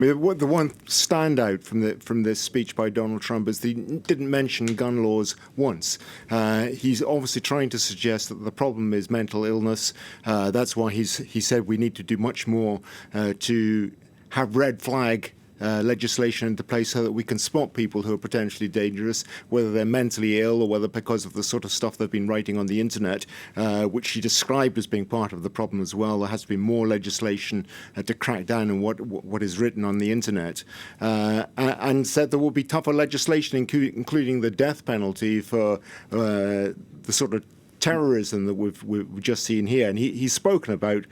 The one standout from this speech by Donald Trump is that he didn't mention gun laws once. He's obviously trying to suggest that the problem is mental illness. That's why he said we need to do much more to have red flag legislation into place so that we can spot people who are potentially dangerous, whether they're mentally ill or whether because of the sort of stuff they've been writing on the internet, which she described as being part of the problem as well. There has to be more legislation to crack down on what is written on the internet, and said there will be tougher legislation, including the death penalty for the sort of terrorism that we've just seen here. And he's spoken about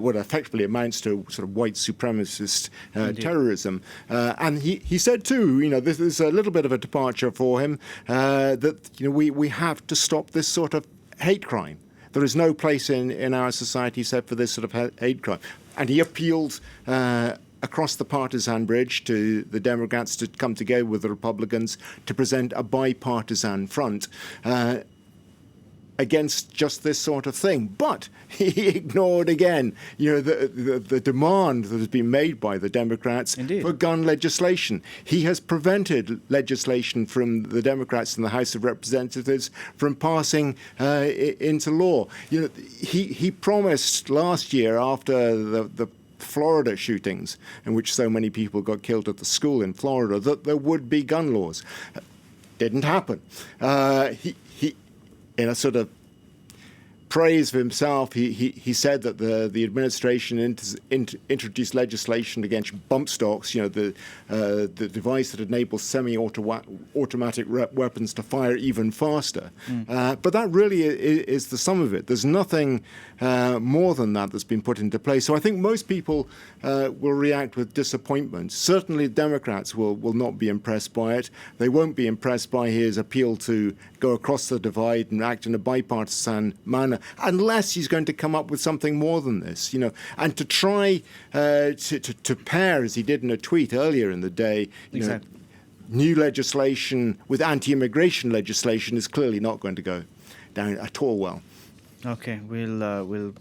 what effectively amounts to sort of white supremacist terrorism. And he said too, this is a little bit of a departure for him, that we have to stop this sort of hate crime. There is no place in our society except for this sort of hate crime. And he appealed across the partisan bridge to the Democrats to come together with the Republicans to present a bipartisan front against just this sort of thing. But he ignored again, the demand that has been made by the Democrats for gun legislation. He has prevented legislation from the Democrats in the House of Representatives from passing into law. He promised last year, after the Florida shootings, in which so many people got killed at the school in Florida, that there would be gun laws. Didn't happen. In a sort of praise of himself, he said that the administration introduced legislation against bump stocks, the device that enables semi-automatic weapons to fire even faster. But that really is the sum of it. There's nothing more than that that's been put into place. So I think most people will react with disappointment. Certainly Democrats will not be impressed by it. They won't be impressed by his appeal to go across the divide and act in a bipartisan manner, unless he's going to come up with something more than this, and to try to pair, as he did in a tweet earlier in the day, new legislation with anti-immigration legislation is clearly not going to go down at all well. Okay, we'll